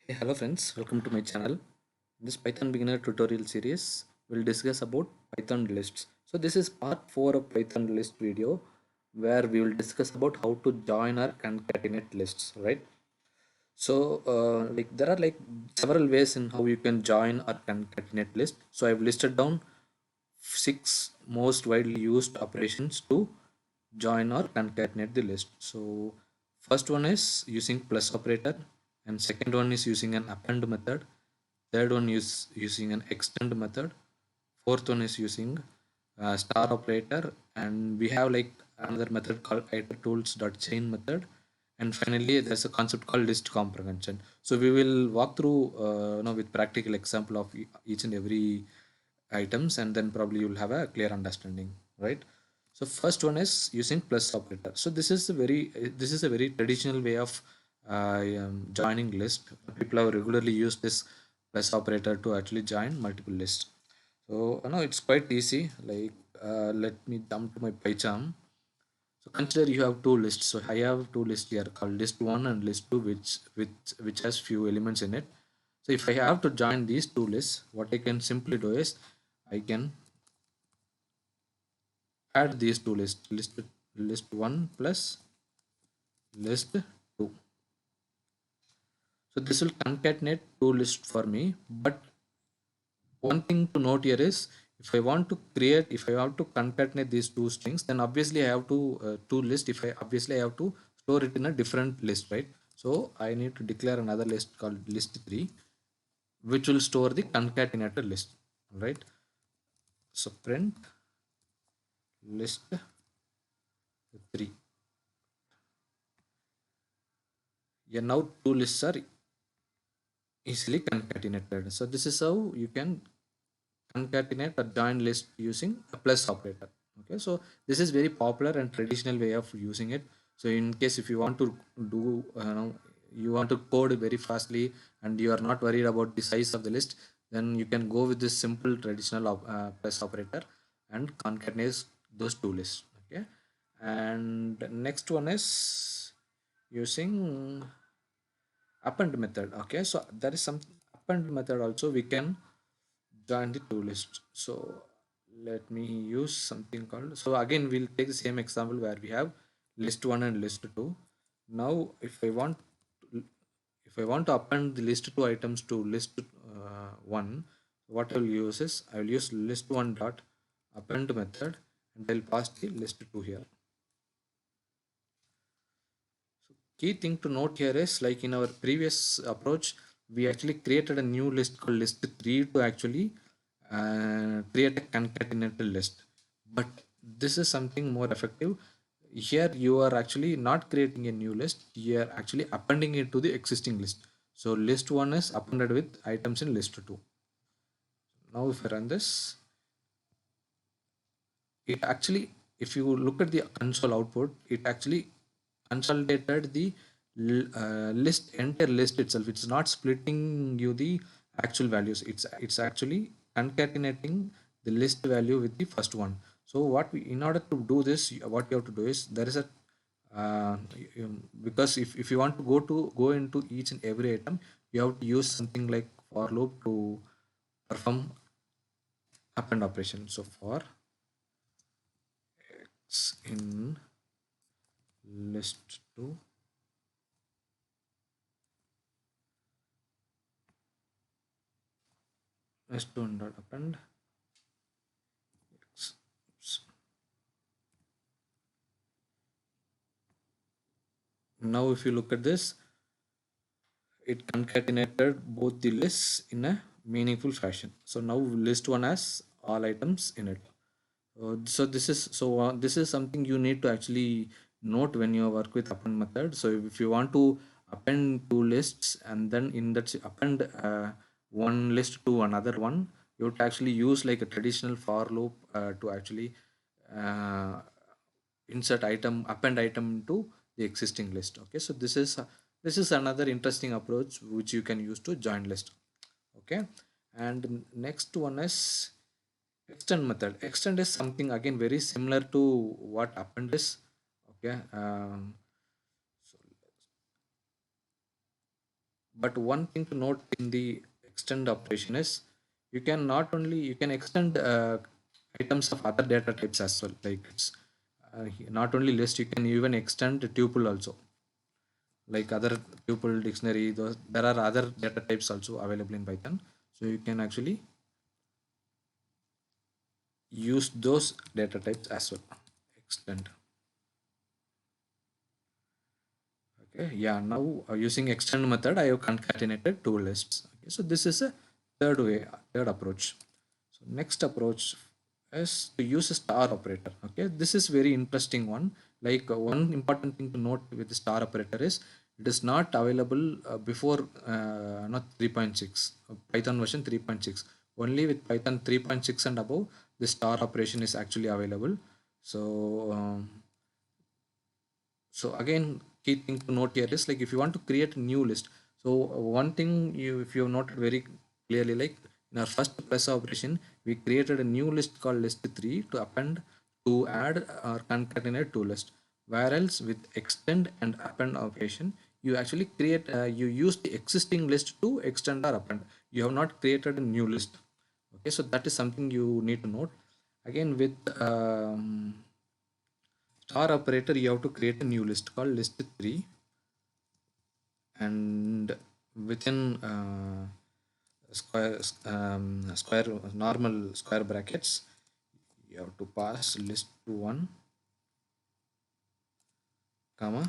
Hey, hello friends, welcome to my channel. In this Python beginner tutorial series, we'll discuss about Python lists. So this is part 4 of Python list video where we will discuss about how to join or concatenate lists, right? So there are several ways in how you can join or concatenate list. So I've listed down 6 most widely used operations to join or concatenate the list. So first one is using plus operator, and second one is using an append method, third one is using an extend method, fourth one is using star operator, and we have like another method called itertools.chain method, and finally there's a concept called list comprehension. So we will walk through with practical example of each and every items, and then probably you'll have a clear understanding, right? So first one is using plus operator. So this is a very traditional way of joining list. People have regularly used this plus operator to actually join multiple lists. So it's quite easy. Let me jump to my PyCharm. So consider you have two lists. So I have two lists here called list one and list two, which has few elements in it. So if I have to join these two lists, what I can simply do is I can add these two lists, list one plus list two. So this will concatenate two lists for me. But one thing to note here is if I want to concatenate these two strings, then obviously I have to two list. If I obviously I have to store it in a different list, right? So I need to declare another list called list three, which will store the concatenated list, right? So print list three. Yeah, now two lists are easily concatenated. So this is how you can concatenate a join list using a plus operator. Okay, so this is very popular and traditional way of using it. So in case if you want to do you want to code very fastly and you are not worried about the size of the list, then you can go with this simple traditional plus operator and concatenate those two lists. Okay, and next one is using append method. Okay, so there is some append method also we can join the two lists. So let me use something called, so again we'll take the same example where we have list 1 and list 2. Now if I want to append the list 2 items to list 1, what I will use is I will use list 1 dot append method, and I'll pass the list 2 here. Key thing to note here is, like in our previous approach, we actually created a new list called list 3 to actually create a concatenated list. But this is something more effective. Here you are actually not creating a new list, you are actually appending it to the existing list. So list 1 is appended with items in list 2. Now if I run this, it actually, if you look at the console output, it actually consolidated the list, entire list itself. It's not splitting you the actual values, it's actually concatenating the list value with the first one. So in order to do this, what you have to do is, there is a because if you want to go into each and every item, you have to use something like for loop to perform append operation. So for x in list 2, list 2 dot append x. Now if you look at this, it concatenated both the lists in a meaningful fashion. So now list 1 has all items in it. This is something you need to actually note when you work with append method. So if you want to append two lists, and then in that append one list to another one, you would actually use like a traditional for loop to actually uh, insert item, append item to the existing list. Okay, so this is another interesting approach which you can use to join list. Okay, and next one is extend method. Extend is something again very similar to what append is. Okay, so But one thing to note in the extend operation is you can not only you can extend items of other data types as well, like it's not only list, you can even extend tuple also, like other tuple dictionary. Those, there are other data types also available in Python, so you can actually use those data types as well. Extend. Okay, yeah, now using extend method I have concatenated two lists. Okay, so this is a third way, third approach. So next approach is to use a star operator. Okay, this is very interesting one. Like one important thing to note with the star operator is it is not available before not 3.6 Python version 3.6. Only with Python 3.6 and above the star operation is actually available. So so again, key thing to note here is like if you want to create a new list. So one thing, you if you have noted very clearly, like in our first press operation we created a new list called list 3 to append, to add or concatenate two list. Whereas with extend and append operation you actually create you use the existing list to extend or append. You have not created a new list. Okay, so that is something you need to note. Again with star operator you have to create a new list called list 3, and within square normal square brackets you have to pass list to 1 comma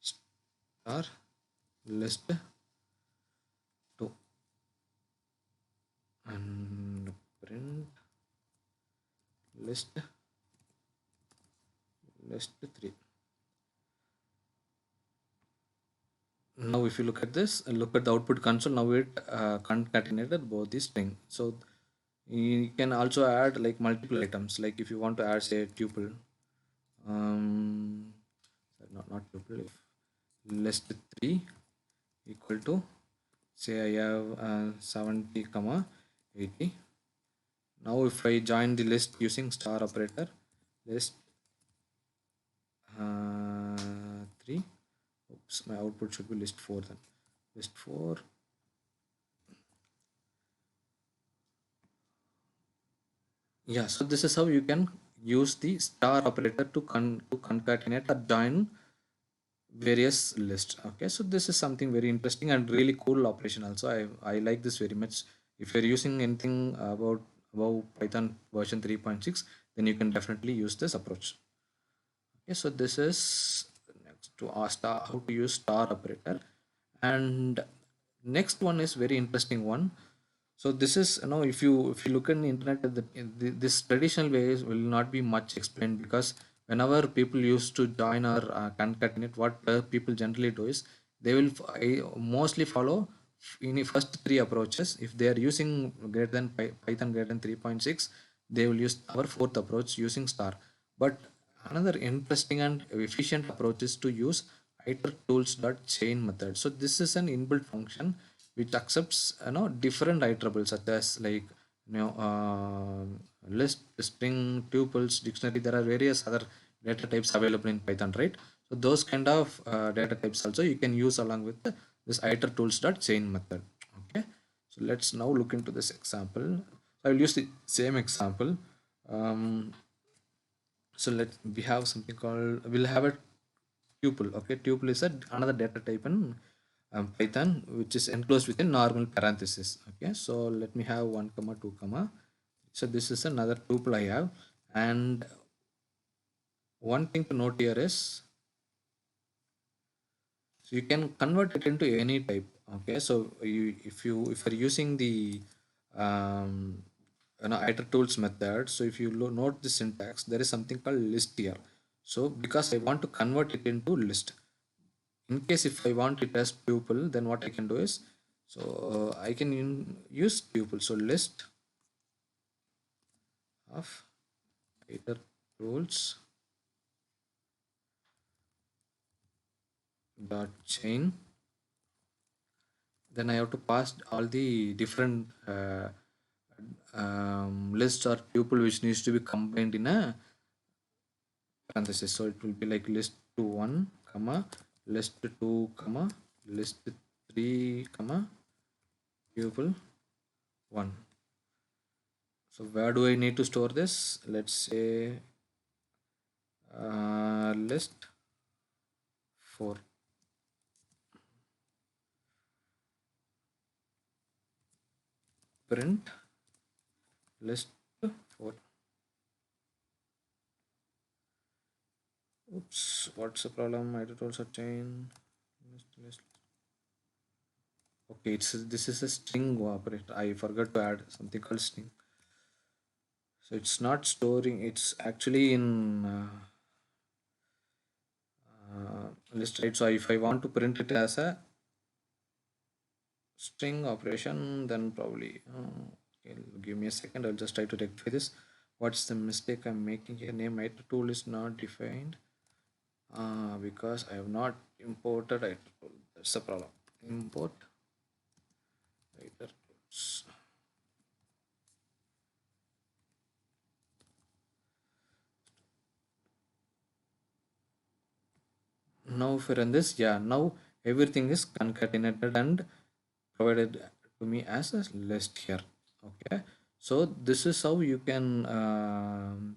star list 2 and print list 3. Now if you look at this, look at the output console, now it concatenated both these string. So you can also add like multiple items, like if you want to add say tuple, um not tuple, if list 3 equal to say I have 70 comma 80. Now if I join the list using star operator, list 3, oops, my output should be list 4 then. List 4. Yeah, so this is how you can use the star operator to concatenate or join various lists. Okay, so this is something very interesting and really cool operation also. I like this very much. If you're using anything about Python version 3.6, then you can definitely use this approach. Okay, so this is next to our star, how to use star operator. And next one is very interesting one. So this is, you know, if you look in the internet, this traditional ways will not be much explained, because whenever people used to join or concatenate, what people generally do is they will mostly follow in the first three approaches. If they are using greater than Python greater than 3.6, they will use our fourth approach using star. But another interesting and efficient approach is to use itertools.chain method. So this is an inbuilt function which accepts, you know, different iterables such as like, you know, list, string, tuples, dictionary. There are various other data types available in Python, right? So those kind of data types also you can use along with this itertools.chain method. Okay, so let's now look into this example. I will use the same example. um, so let we have something called, we'll have a tuple. Okay, tuple is another data type in Python, which is enclosed within normal parenthesis. Okay, so let me have 1 comma 2 comma. So this is another tuple I have. And one thing to note here is, so you can convert it into any type. Okay, so if you're using the um, iter tools method, so if you note the syntax, there is something called list here. So because I want to convert it into list, in case if I want it as tuple, then what I can do is, so I can use tuple. So list of iter tools dot chain. Then I have to pass all the different list or tuple which needs to be combined in a parenthesis. So it will be like list to 1 comma list 2 comma list 3 comma tuple 1. So where do I need to store this? Let's say list 4. Print list 4. Oops, what's the problem? I did also chain list. Okay, this is a string operator. I forgot to add something called string. So it's not storing, it's actually in list, right? So if I want to print it as a string operation, then probably okay, give me a second. I'll just try to rectify this. What's the mistake I'm making here? Name iter tool is not defined because I have not imported iter tool. That's the problem. Import iter tools. Now if I run this, yeah, now everything is concatenated and provided to me as a list here. Okay, so this is how you can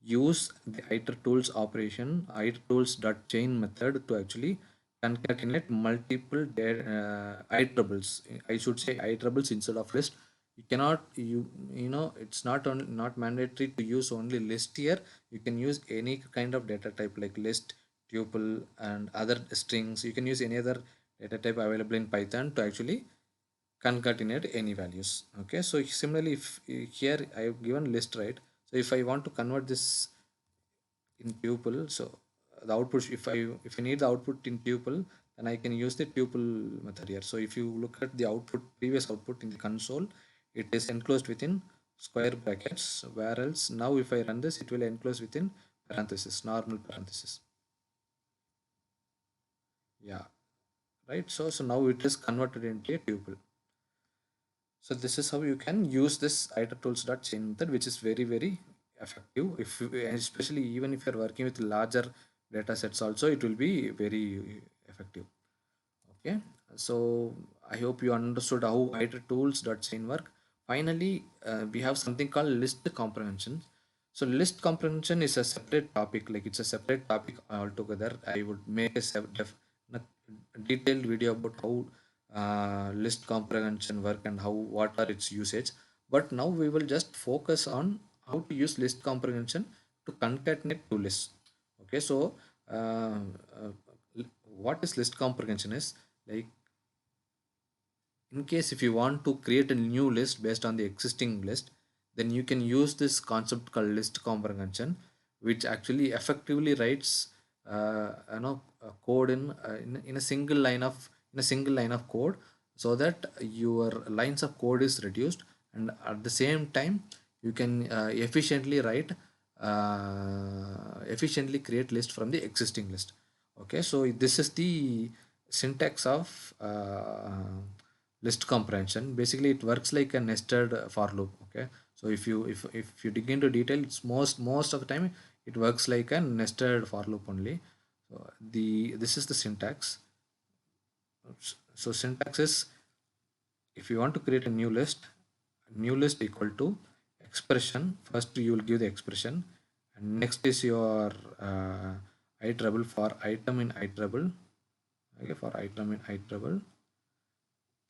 use the iter tools operation, iter tools dot chain method, to actually concatenate multiple iterables. I should say iterables instead of list. You cannot, you know, it's not mandatory to use only list here. You can use any kind of data type like list, tuple, and other strings. You can use any other data type available in Python to actually concatenate any values. Okay, so similarly, if here I have given list, right? So if I want to convert this in tuple, so the output, if I need the output in tuple, then I can use the tuple method here. So if you look at the output, previous output in the console, it is enclosed within square brackets, where else now if I run this, it will enclose within parenthesis, normal parenthesis. Yeah, right. So now it is converted into a tuple. So this is how you can use this itertools.chain method, which is very, very effective. If you, especially even if you're working with larger data sets also, it will be very effective. Okay, so I hope you understood how itertools.chain work. Finally, we have something called list comprehension. So list comprehension is a separate topic, like it's a separate topic altogether. I would make a detailed video about how list comprehension work and how, what are its usage. But now we will just focus on how to use list comprehension to concatenate two lists. Okay, so uh, uh, what is list comprehension is, like, in case if you want to create a new list based on the existing list, then you can use this concept called list comprehension, which actually effectively writes code in a single line of, code, so that your lines of code is reduced, and at the same time you can efficiently create list from the existing list. Okay, so this is the syntax of list comprehension. Basically it works like a nested for loop. Okay, so if you dig into detail, it's most of the time it works like a nested for loop only. So this is the syntax. Oops. So syntax is, if you want to create a new list equal to expression. First you will give the expression, and next is your iterable for item in iterable. Okay, for item in iterable,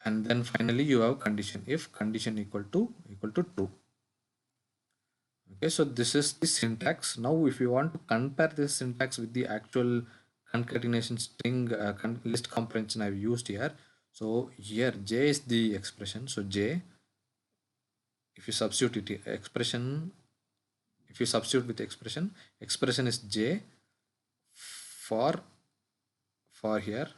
and then finally you have condition, if condition equal to true. Okay, so this is the syntax. Now if you want to compare this syntax with the actual concatenation string list comprehension I've used here, so here j is the expression. So j, if you substitute it expression, if you substitute with expression is j for here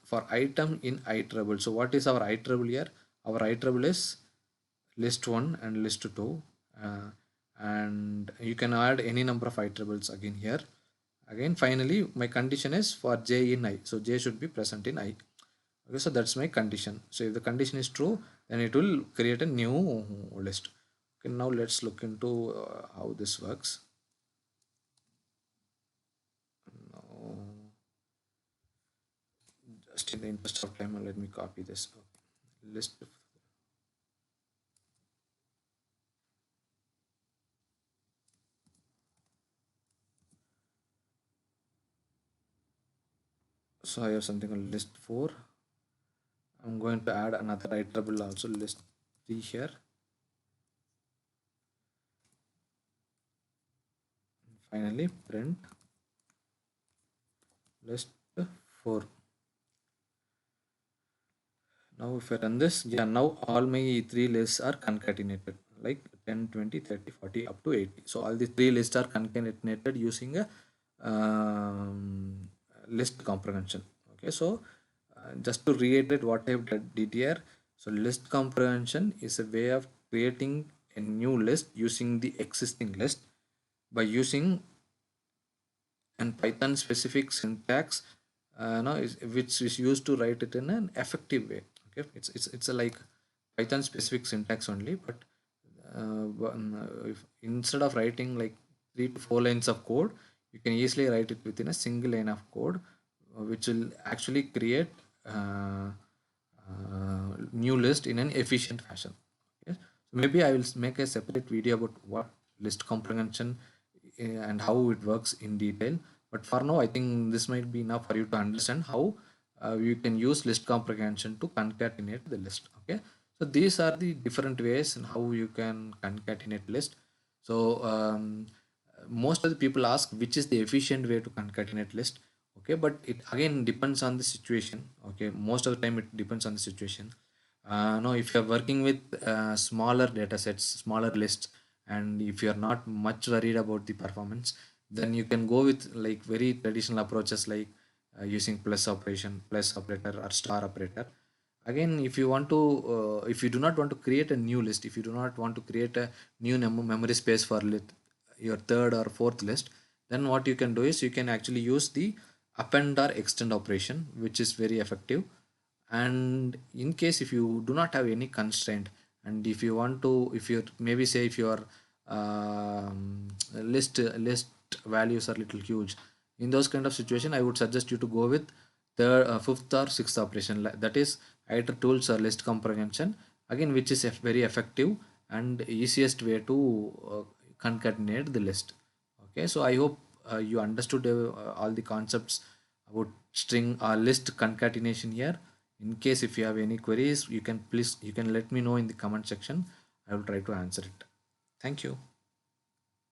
for item in iterable. So what is our iterable here? Our iterable is list 1 and list 2, uh, and you can add any number of iterables again here. Again, finally my condition is for j in I, so j should be present in I. Okay, so that's my condition. So if the condition is true, then it will create a new list. Okay, now let's look into how this works. Now Just in the interest of time, let me copy this. Okay. List. So I have something called list 4. I'm going to add another iterable also, list 3 here. Finally, print list 4. Now if I run this, yeah, now all my 3 lists are concatenated, like 10, 20, 30, 40 up to 80. So all the 3 lists are concatenated using a list comprehension. Okay, so just to reiterate what I've did here, so list comprehension is a way of creating a new list using the existing list by using and Python specific syntax, which is used to write it in an effective way. Okay, it's a like Python specific syntax only, but if instead of writing like 3 to 4 lines of code, you can easily write it within a single line of code, which will actually create new list in an efficient fashion. Okay? So maybe I will make a separate video about what list comprehension and how it works in detail. But for now, I think this might be enough for you to understand how you can use list comprehension to concatenate the list. Okay, so these are the different ways and how you can concatenate list. So most of the people ask which is the efficient way to concatenate list. Okay, but it again depends on the situation. Okay, most of the time it depends on the situation. No, if you're working with smaller data sets, smaller lists, and if you're not much worried about the performance, then you can go with like very traditional approaches like using plus operation, plus operator, or star operator. Again, if you want to, if you do not want to create a new list, if you do not want to create a new memory space for your third or fourth list, then what you can do is you can actually use the append or extend operation, which is very effective. And in case if you do not have any constraint, and if you want to, if you maybe say if your list values are little huge, in those kind of situation I would suggest you to go with the fifth or sixth operation, that is iter-tools or list comprehension, again, which is very effective and easiest way to concatenate the list. Okay, so I hope you understood all the concepts about string or list concatenation here. In case if you have any queries, you can let me know in the comment section. I will try to answer it. Thank you.